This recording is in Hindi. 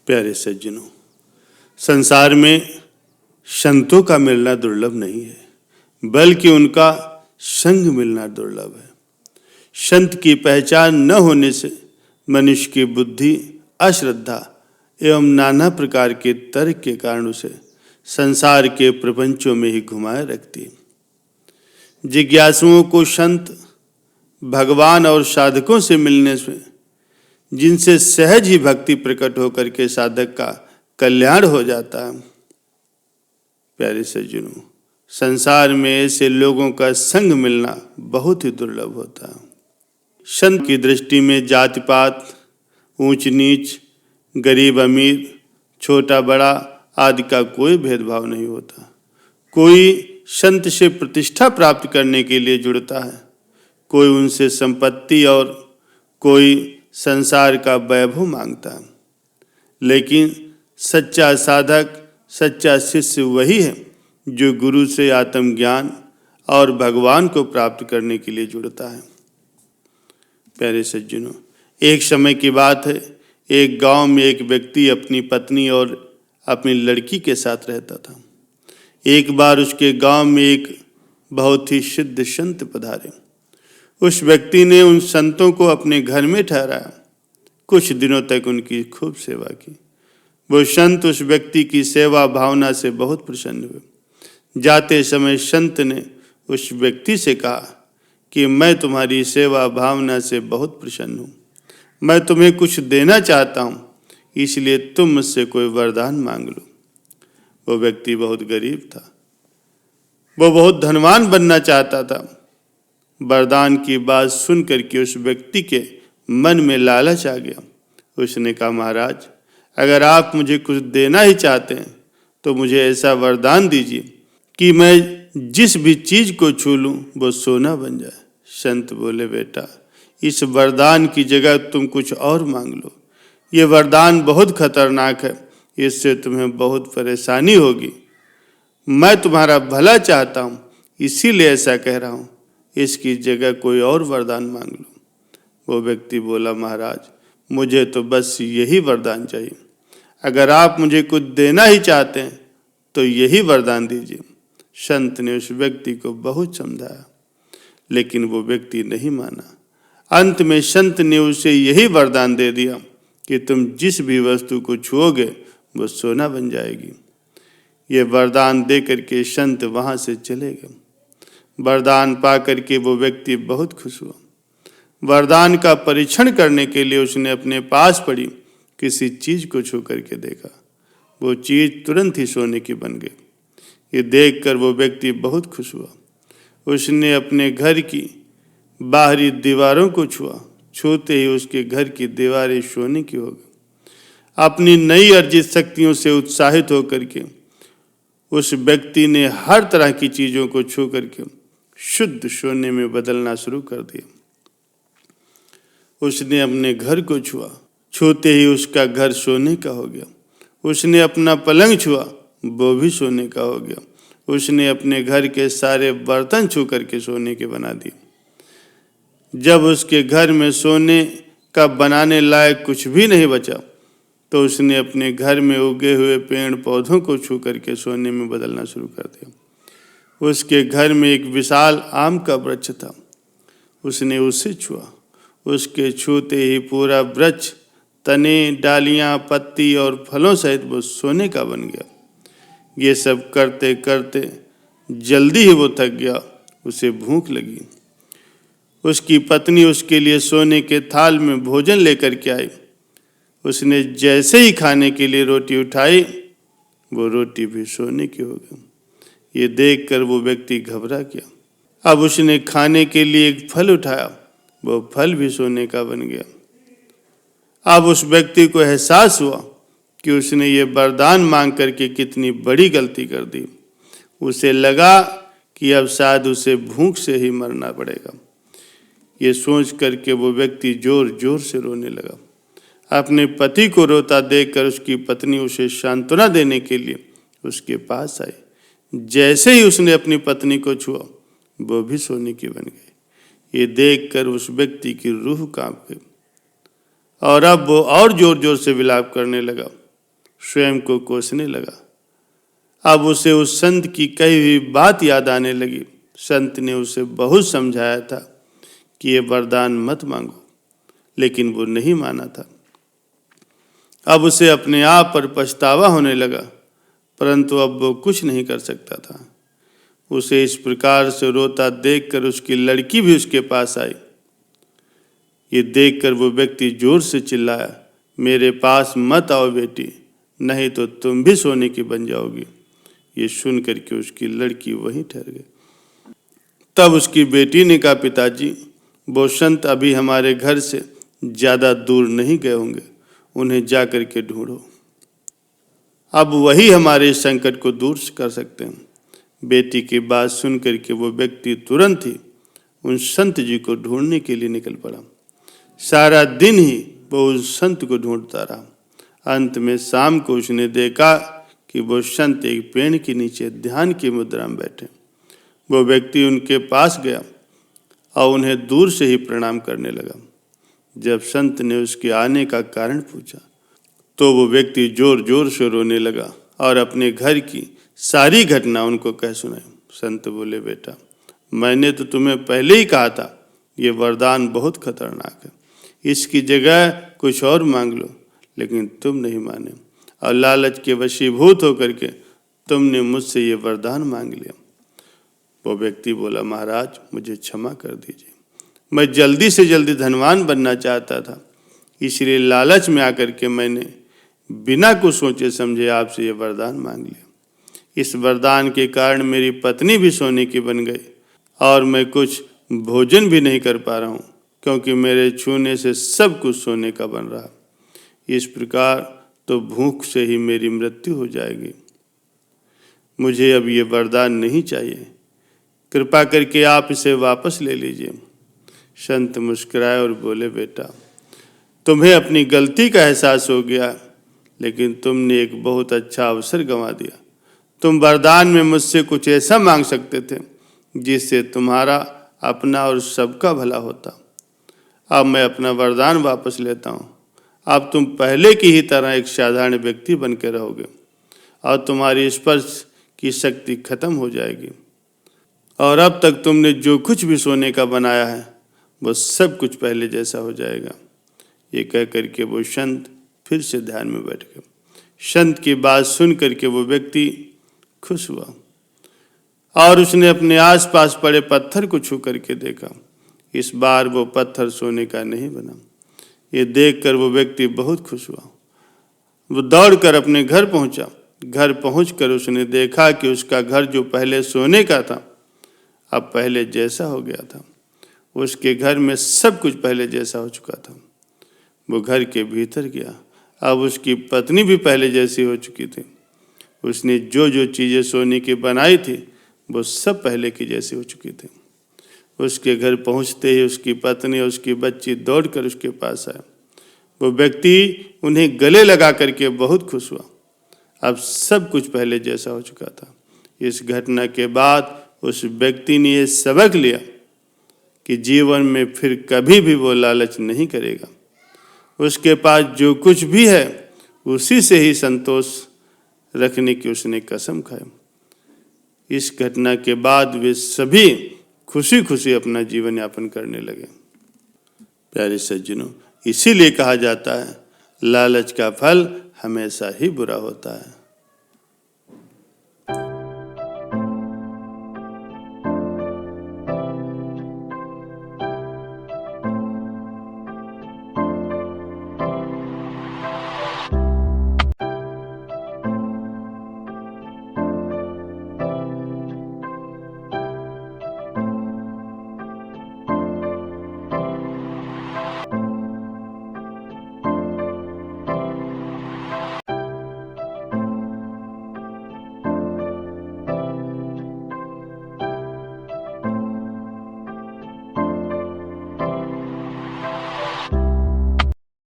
प्यारे सज्जनों, संसार में संतों का मिलना दुर्लभ नहीं है, बल्कि उनका संग मिलना दुर्लभ है। संत की पहचान न होने से मनुष्य की बुद्धि अश्रद्धा एवं नाना प्रकार के तर्क के कारण उसे संसार के प्रपंचों में ही घुमाए रखती है। जिज्ञासुओं को संत, भगवान और साधकों से मिलने से, जिनसे सहज ही भक्ति प्रकट होकर के साधक का कल्याण हो जाता है। प्यारे सज्जनों, संसार में ऐसे लोगों का संग मिलना बहुत ही दुर्लभ होता है। संत की दृष्टि में जाति पात, ऊंच नीच, गरीब अमीर, छोटा बड़ा आदि का कोई भेदभाव नहीं होता। कोई संत से प्रतिष्ठा प्राप्त करने के लिए जुड़ता है, कोई उनसे संपत्ति और कोई संसार का वैभव मांगता है। लेकिन सच्चा साधक, सच्चा शिष्य वही है जो गुरु से आत्मज्ञान और भगवान को प्राप्त करने के लिए जुड़ता है। प्यारे सज्जनों, एक समय की बात है, एक गांव में एक व्यक्ति अपनी पत्नी और अपनी लड़की के साथ रहता था। एक बार उसके गांव में एक बहुत ही सिद्ध संत पधारे। उस व्यक्ति ने उन संतों को अपने घर में ठहराया। कुछ दिनों तक उनकी खूब सेवा की। वो संत उस व्यक्ति की सेवा भावना से बहुत प्रसन्न हुए। जाते समय संत ने उस व्यक्ति से कहा कि मैं तुम्हारी सेवा भावना से बहुत प्रसन्न हूँ, मैं तुम्हें कुछ देना चाहता हूँ, इसलिए तुम मुझसे कोई वरदान मांग लो। वो व्यक्ति बहुत गरीब था, वो बहुत धनवान बनना चाहता था। वरदान की बात सुन करके उस व्यक्ति के मन में लालच आ गया। उसने कहा, महाराज, अगर आप मुझे कुछ देना ही चाहते हैं तो मुझे ऐसा वरदान दीजिए कि मैं जिस भी चीज को छू लूं वो सोना बन जाए। संत बोले, बेटा, इस वरदान की जगह तुम कुछ और मांग लो। ये वरदान बहुत खतरनाक है, इससे तुम्हें बहुत परेशानी होगी। मैं तुम्हारा भला चाहता हूँ, इसीलिए ऐसा कह रहा हूँ। इसकी जगह कोई और वरदान मांग लो। वो व्यक्ति बोला, महाराज, मुझे तो बस यही वरदान चाहिए। अगर आप मुझे कुछ देना ही चाहते हैं तो यही वरदान दीजिए। संत ने उस व्यक्ति को बहुत समझाया, लेकिन वो व्यक्ति नहीं माना। अंत में संत ने उसे यही वरदान दे दिया कि तुम जिस भी वस्तु को छुओगे वो सोना बन जाएगी। ये वरदान दे करके संत वहां से चले गए। वरदान पा करके वो व्यक्ति बहुत खुश हुआ। वरदान का परीक्षण करने के लिए उसने अपने पास पड़ी किसी चीज को छू करके देखा। वो चीज तुरंत ही सोने की बन गई। ये देखकर वो व्यक्ति बहुत खुश हुआ। उसने अपने घर की बाहरी दीवारों को छुआ। छूते ही उसके घर की दीवारें सोने की हो गई। अपनी नई अर्जित शक्तियों से उत्साहित होकर के उस व्यक्ति ने हर तरह की चीजों को छू करके शुद्ध सोने में बदलना शुरू कर दिया। उसने अपने घर को छुआ, छूते ही उसका घर सोने का हो गया। उसने अपना पलंग छुआ, वो भी सोने का हो गया। उसने अपने घर के सारे बर्तन छू करके सोने के बना दिए। जब उसके घर में सोने का बनाने लायक कुछ भी नहीं बचा तो उसने अपने घर में उगे हुए पेड़ पौधों को छू करके सोने में बदलना शुरू कर दिया। उसके घर में एक विशाल आम का वृक्ष था, उसने उसे छुआ। उसके छूते ही पूरा वृक्ष तने, डालियां, पत्ती और फलों सहित वो सोने का बन गया। ये सब करते करते जल्दी ही वो थक गया। उसे भूख लगी। उसकी पत्नी उसके लिए सोने के थाल में भोजन लेकर के आई। उसने जैसे ही खाने के लिए रोटी उठाई, वो रोटी भी सोने की हो गई। ये देखकर वो व्यक्ति घबरा गया। अब उसने खाने के लिए एक फल उठाया, वो फल भी सोने का बन गया। अब उस व्यक्ति को एहसास हुआ कि उसने ये वरदान मांग करके कितनी बड़ी गलती कर दी। उसे लगा कि अब शायद उसे भूख से ही मरना पड़ेगा। ये सोच करके वो व्यक्ति जोर जोर से रोने लगा। अपने पति को रोता देखकर उसकी पत्नी उसे सांत्वना देने के लिए उसके पास आई। जैसे ही उसने अपनी पत्नी को छुआ, वो भी सोने की बन गई। ये देखकर उस व्यक्ति की रूह कांप गई और अब वो और जोर जोर से विलाप करने लगा। स्वयं को कोसने लगा। अब उसे उस संत की कही हुई बात याद आने लगी। संत ने उसे बहुत समझाया था कि ये वरदान मत मांगो, लेकिन वो नहीं माना था। अब उसे अपने आप पर पछतावा होने लगा, परंतु अब वो कुछ नहीं कर सकता था। उसे इस प्रकार से रोता देखकर उसकी लड़की भी उसके पास आई। ये देखकर वो व्यक्ति जोर से चिल्लाया, मेरे पास मत आओ बेटी, नहीं तो तुम भी सोने की बन जाओगी। ये सुन करके उसकी लड़की वहीं ठहर गई। तब उसकी बेटी ने कहा, पिताजी, वो संत अभी हमारे घर से ज्यादा दूर नहीं गए होंगे, उन्हें जा करके ढूंढो। अब वही हमारे संकट को दूर कर सकते हैं। बेटी की बात सुन करके वो व्यक्ति तुरंत ही उन संत जी को ढूंढने के लिए निकल पड़ा। सारा दिन ही वो उस संत को ढूंढता रहा। अंत में शाम को उसने देखा कि वो संत एक पेड़ के नीचे ध्यान की मुद्रा में बैठे। वो व्यक्ति उनके पास गया और उन्हें दूर से ही प्रणाम करने लगा। जब संत ने उसके आने का कारण पूछा तो वो व्यक्ति जोर जोर से रोने लगा और अपने घर की सारी घटना उनको कह सुनाई। संत बोले, बेटा, मैंने तो तुम्हें पहले ही कहा था ये वरदान बहुत खतरनाक है, इसकी जगह कुछ और मांग लो, लेकिन तुम नहीं माने और लालच के वशीभूत होकर के तुमने मुझसे ये वरदान मांग लिया। वो व्यक्ति बोला, महाराज, मुझे क्षमा कर दीजिए, मैं जल्दी से जल्दी धनवान बनना चाहता था, इसलिए लालच में आकर के मैंने बिना कुछ सोचे समझे आपसे ये वरदान मांग लिया। इस वरदान के कारण मेरी पत्नी भी सोने की बन गई और मैं कुछ भोजन भी नहीं कर पा रहा हूँ, क्योंकि मेरे छूने से सब कुछ सोने का बन रहा। इस प्रकार तो भूख से ही मेरी मृत्यु हो जाएगी। मुझे अब ये वरदान नहीं चाहिए, कृपा करके आप इसे वापस ले लीजिए। संत मुस्कुराए और बोले, बेटा, तुम्हें अपनी गलती का एहसास हो गया, लेकिन तुमने एक बहुत अच्छा अवसर गंवा दिया। तुम वरदान में मुझसे कुछ ऐसा मांग सकते थे जिससे तुम्हारा, अपना और सबका भला होता। अब मैं अपना वरदान वापस लेता हूँ। अब तुम पहले की ही तरह एक साधारण व्यक्ति बन के रहोगे और तुम्हारी स्पर्श की शक्ति खत्म हो जाएगी, और अब तक तुमने जो कुछ भी सोने का बनाया है वो सब कुछ पहले जैसा हो जाएगा। ये कह करके वो संत फिर से ध्यान में बैठ गए। संत की बात सुन करके वो व्यक्ति खुश हुआ और उसने अपने आसपास पड़े पत्थर को छू करके देखा। इस बार वो पत्थर सोने का नहीं बना। ये देखकर वो व्यक्ति बहुत खुश हुआ। वो दौड़कर अपने घर पहुंचा। घर पहुंचकर उसने देखा कि उसका घर जो पहले सोने का था अब पहले जैसा हो गया था। उसके घर में सब कुछ पहले जैसा हो चुका था। वो घर के भीतर गया। अब उसकी पत्नी भी पहले जैसी हो चुकी थी। उसने जो जो चीज़ें सोने की बनाई थी वो सब पहले की जैसी हो चुकी थी। उसके घर पहुंचते ही उसकी पत्नी और उसकी बच्ची दौड़कर उसके पास आए। वो व्यक्ति उन्हें गले लगा करके बहुत खुश हुआ। अब सब कुछ पहले जैसा हो चुका था। इस घटना के बाद उस व्यक्ति ने ये सबक लिया कि जीवन में फिर कभी भी वो लालच नहीं करेगा। उसके पास जो कुछ भी है उसी से ही संतोष रखने की उसने कसम खाई। इस घटना के बाद वे सभी खुशी खुशी अपना जीवन यापन करने लगे। प्यारे सज्जनों, इसीलिए कहा जाता है लालच का फल हमेशा ही बुरा होता है।